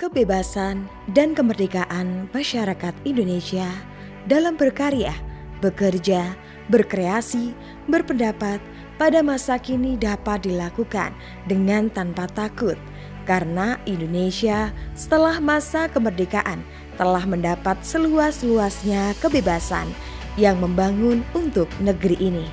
kebebasan dan kemerdekaan masyarakat Indonesia dalam berkarya, bekerja, berkreasi, berpendapat pada masa kini dapat dilakukan dengan tanpa takut karena Indonesia setelah masa kemerdekaan telah mendapat seluas-luasnya kebebasan yang membangun untuk negeri ini.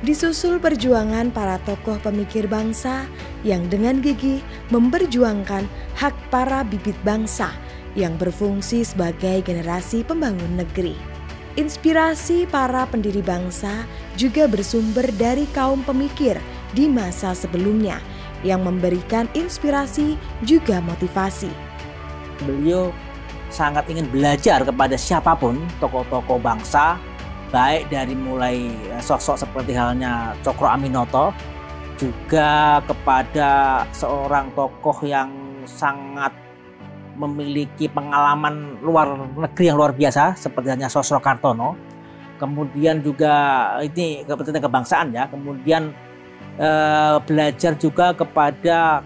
Disusul perjuangan para tokoh pemikir bangsa yang dengan gigih memperjuangkan hak para bibit bangsa yang berfungsi sebagai generasi pembangun negeri. Inspirasi para pendiri bangsa juga bersumber dari kaum pemikir di masa sebelumnya yang memberikan inspirasi juga motivasi. Beliau sangat ingin belajar kepada siapapun tokoh-tokoh bangsa, baik dari mulai sosok seperti halnya Cokro Aminoto, juga kepada seorang tokoh yang sangat memiliki pengalaman luar negeri yang luar biasa seperti halnya Sosro Kartono. Kemudian juga ini kepentingan kebangsaan ya. Kemudian belajar juga kepada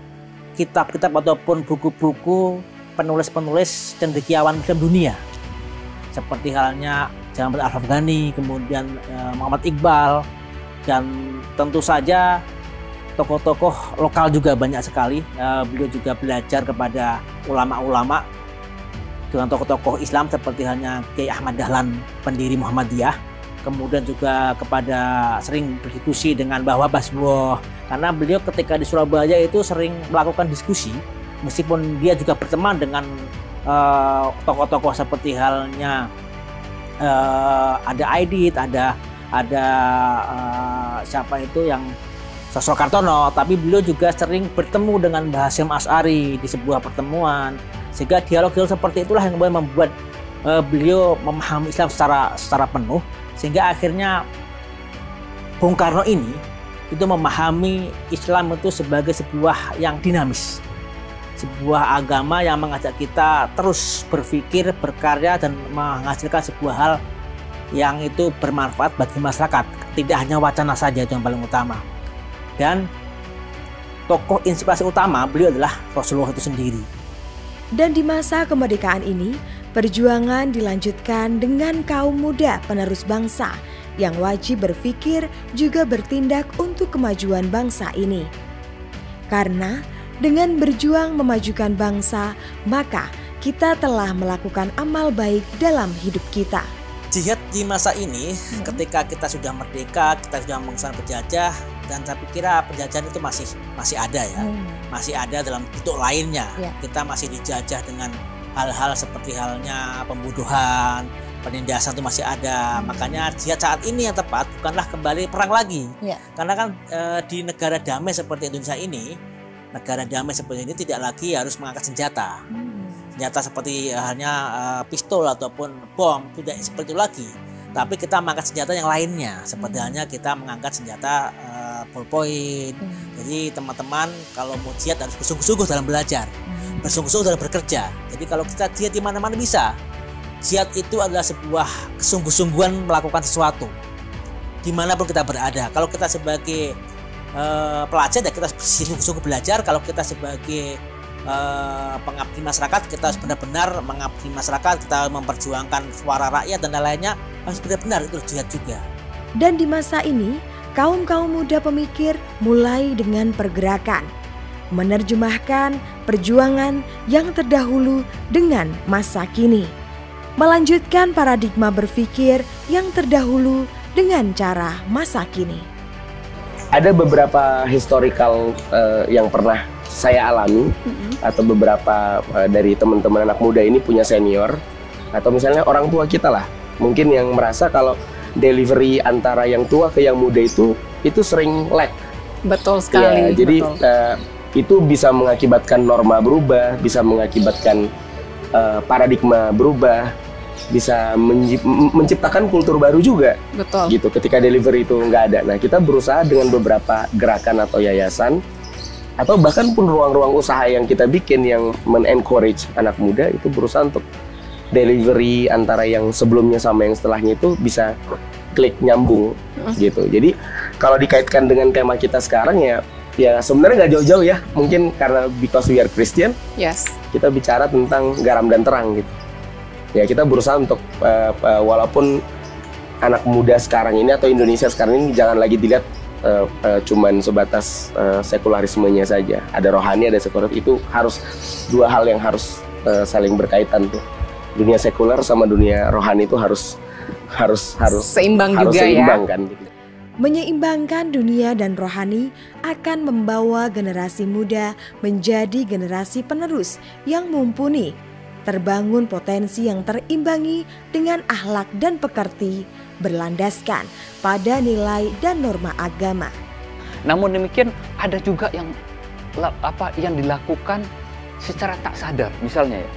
kitab-kitab ataupun buku-buku penulis-penulis cendekiawan dunia seperti halnya Jamal Al-Afghani, kemudian Muhammad Iqbal, dan tentu saja tokoh-tokoh lokal juga banyak sekali. Beliau juga belajar kepada ulama-ulama dengan tokoh-tokoh Islam seperti halnya Kiai Ahmad Dahlan, pendiri Muhammadiyah. Kemudian juga kepada sering berdiskusi dengan Mbah Basboh, karena beliau ketika di Surabaya itu sering melakukan diskusi, meskipun dia juga berteman dengan tokoh-tokoh seperti halnya ada Aidit, ada siapa itu yang Sosro Kartono, tapi beliau juga sering bertemu dengan Mbah Hasyim Asy'ari di sebuah pertemuan, sehingga dialog-dialog seperti itulah yang membuat beliau memahami Islam secara penuh, sehingga akhirnya Bung Karno ini itu memahami Islam itu sebagai sebuah yang dinamis, sebuah agama yang mengajak kita terus berpikir, berkarya, dan menghasilkan sebuah hal yang itu bermanfaat bagi masyarakat. Tidak hanya wacana saja, itu yang paling utama. Dan tokoh inspirasi utama beliau adalah Rasulullah itu sendiri. Dan di masa kemerdekaan ini, perjuangan dilanjutkan dengan kaum muda penerus bangsa yang wajib berpikir juga bertindak untuk kemajuan bangsa ini. Karena dengan berjuang memajukan bangsa, maka kita telah melakukan amal baik dalam hidup kita. Jihad di masa ini, ketika kita sudah merdeka, kita sudah mengusir penjajah, dan saya pikir penjajahan itu masih ada ya, masih ada dalam bentuk lainnya. Kita masih dijajah dengan hal-hal seperti halnya pembunuhan, penindasan itu masih ada. Makanya jihad saat ini yang tepat bukanlah kembali perang lagi, karena kan di negara damai seperti Indonesia ini, negara damai seperti ini tidak lagi harus mengangkat senjata. Senjata seperti halnya pistol ataupun bom, tidak seperti itu lagi. Tapi kita mengangkat senjata yang lainnya, seperti halnya kita mengangkat senjata ballpoint. Jadi teman-teman kalau mau jihad harus bersungguh-sungguh dalam belajar, bersungguh-sungguh dalam bekerja. Jadi kalau kita jihad di mana-mana bisa. Jihad itu adalah sebuah kesungguh-sungguhan melakukan sesuatu dimanapun kita berada. Kalau kita sebagai pelajar ya kita sungguh-sungguh belajar. Kalau kita sebagai pengabdi masyarakat, kita harus benar-benar mengabdi masyarakat, kita memperjuangkan suara rakyat dan lain-lainnya, harus benar-benar itu jihad juga. Dan di masa ini, kaum-kaum muda pemikir mulai dengan pergerakan, menerjemahkan perjuangan yang terdahulu dengan masa kini, melanjutkan paradigma berpikir yang terdahulu dengan cara masa kini. Ada beberapa historical yang pernah saya alami, atau beberapa dari teman-teman anak muda ini punya senior, atau misalnya orang tua kita lah, mungkin yang merasa kalau delivery antara yang tua ke yang muda itu sering lag. Betul sekali. Ya, jadi itu bisa mengakibatkan norma berubah, bisa mengakibatkan paradigma berubah, bisa menciptakan kultur baru juga. Betul. Gitu ketika delivery itu nggak ada. Nah, kita berusaha dengan beberapa gerakan atau yayasan atau bahkan pun ruang-ruang usaha yang kita bikin yang men-encourage anak muda itu berusaha untuk delivery antara yang sebelumnya sama yang setelahnya itu bisa klik nyambung gitu. Jadi kalau dikaitkan dengan tema kita sekarang ya Ya sebenarnya nggak jauh-jauh ya, mungkin karena because we are Christian, Yes. kita bicara tentang garam dan terang gitu. Ya kita berusaha untuk walaupun anak muda sekarang ini atau Indonesia sekarang ini jangan lagi dilihat cuman sebatas sekularismenya saja. Ada rohani, ada sekuler, itu harus dua hal yang harus saling berkaitan tuh. Dunia sekuler sama dunia rohani itu harus Seimbang harus juga seimbang ya. kan gitu. Menyeimbangkan dunia dan rohani akan membawa generasi muda menjadi generasi penerus yang mumpuni, terbangun potensi yang terimbangi dengan akhlak dan pekerti, berlandaskan pada nilai dan norma agama. Namun demikian ada juga yang dilakukan secara tak sadar. Misalnya ya,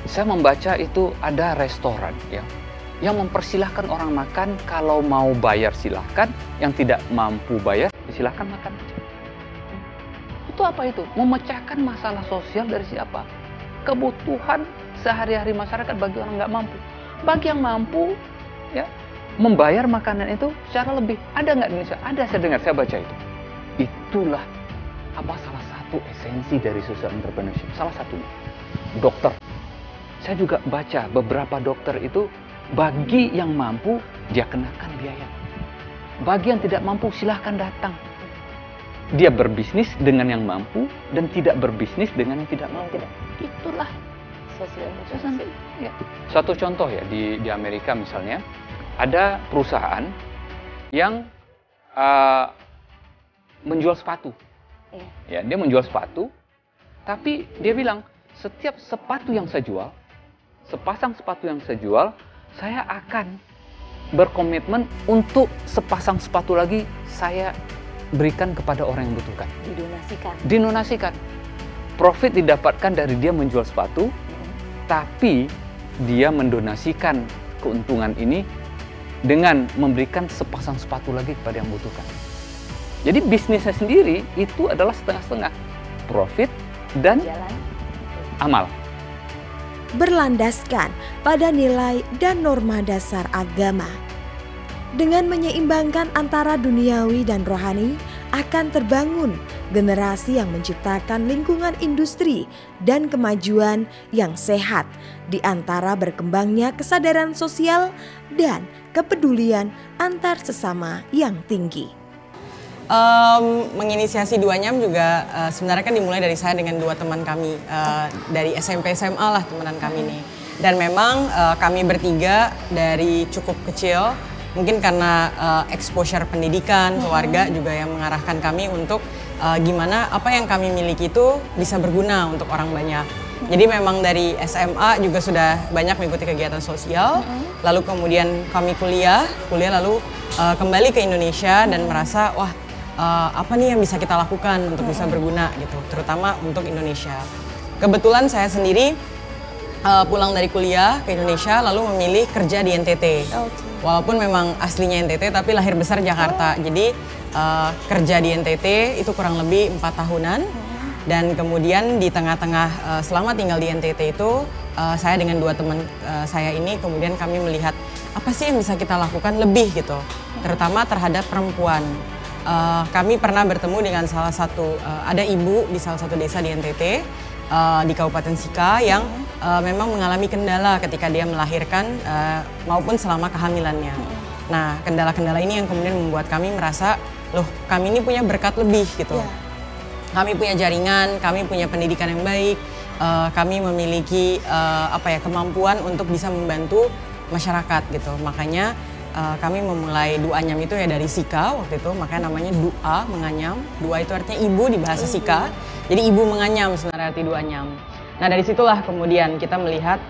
saya membaca itu ada restoran ya yang mempersilahkan orang makan, kalau mau bayar silahkan, yang tidak mampu bayar silahkan makan. Itu apa itu? Memecahkan masalah sosial dari siapa? Kebutuhan sehari-hari masyarakat bagi orang nggak mampu. Bagi yang mampu, ya membayar makanan itu secara lebih. Ada nggak di Indonesia? Ada, saya dengar, saya baca itu. Itulah salah satu esensi dari social entrepreneurship. Salah satunya, dokter. Saya juga baca beberapa dokter itu, bagi yang mampu, dia kenakan biaya. Bagi yang tidak mampu, silahkan datang. Dia berbisnis dengan yang mampu dan tidak berbisnis dengan yang tidak mampu. Itulah Sosial. ya. Satu contoh ya, di Amerika misalnya, ada perusahaan yang menjual sepatu. Ya, dia menjual sepatu, tapi dia bilang, setiap sepatu yang saya jual, sepasang sepatu yang saya jual, saya akan berkomitmen untuk sepasang sepatu lagi saya berikan kepada orang yang membutuhkan. Didonasikan. Profit didapatkan dari dia menjual sepatu, tapi dia mendonasikan keuntungan ini dengan memberikan sepasang sepatu lagi kepada yang membutuhkan. Jadi bisnisnya sendiri itu adalah setengah-setengah, profit dan amal. Berlandaskan pada nilai dan norma dasar agama. Dengan menyeimbangkan antara duniawi dan rohani, akan terbangun generasi yang menciptakan lingkungan industri dan kemajuan yang sehat di antara berkembangnya kesadaran sosial dan kepedulian antar sesama yang tinggi. Menginisiasi 2 Nyam juga sebenarnya kan dimulai dari saya dengan 2 teman kami dari SMP SMA lah temenan kami nih. Dan memang kami bertiga dari cukup kecil, mungkin karena exposure pendidikan, keluarga juga yang mengarahkan kami untuk gimana apa yang kami miliki itu bisa berguna untuk orang banyak. Jadi memang dari SMA juga sudah banyak mengikuti kegiatan sosial, lalu kemudian kami kuliah lalu kembali ke Indonesia dan merasa wah apa nih yang bisa kita lakukan untuk bisa berguna gitu, terutama untuk Indonesia. Kebetulan saya sendiri pulang dari kuliah ke Indonesia lalu memilih kerja di NTT. Walaupun memang aslinya NTT tapi lahir besar Jakarta. Jadi kerja di NTT itu kurang lebih 4 tahunan. Dan kemudian di tengah-tengah selama tinggal di NTT itu saya dengan 2 teman saya ini kemudian kami melihat apa sih yang bisa kita lakukan lebih gitu, terutama terhadap perempuan. Kami pernah bertemu dengan salah satu, ada ibu di salah satu desa di NTT, di Kabupaten Sika yang memang mengalami kendala ketika dia melahirkan maupun selama kehamilannya. Nah, kendala-kendala ini yang kemudian membuat kami merasa, loh kami ini punya berkat lebih gitu. Kami punya jaringan, kami punya pendidikan yang baik, kami memiliki kemampuan untuk bisa membantu masyarakat gitu. Makanya kami memulai Doa Nyam itu ya dari Sika waktu itu, makanya namanya Doa Menganyam. Doa itu artinya ibu di bahasa Sika, jadi ibu menganyam sebenarnya arti Doa Nyam. Nah dari situlah kemudian kita melihat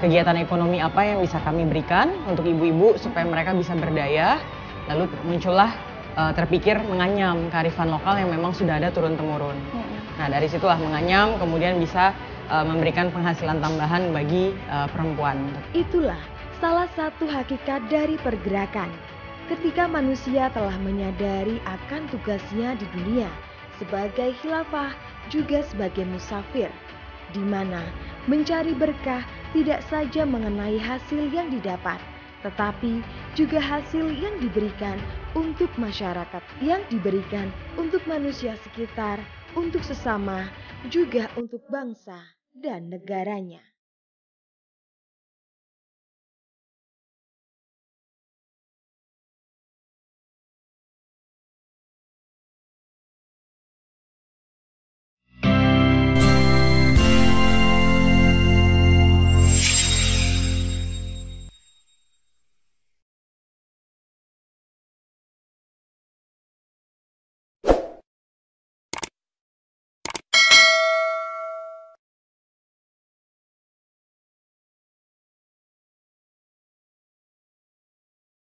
kegiatan ekonomi apa yang bisa kami berikan untuk ibu-ibu supaya mereka bisa berdaya. Lalu muncullah terpikir menganyam kearifan lokal yang memang sudah ada turun-temurun. Nah dari situlah menganyam kemudian bisa memberikan penghasilan tambahan bagi perempuan. Itulah salah satu hakikat dari pergerakan ketika manusia telah menyadari akan tugasnya di dunia sebagai khilafah juga sebagai musafir, di mana mencari berkah tidak saja mengenai hasil yang didapat, tetapi juga hasil yang diberikan untuk masyarakat, yang diberikan untuk manusia sekitar, untuk sesama, juga untuk bangsa dan negaranya.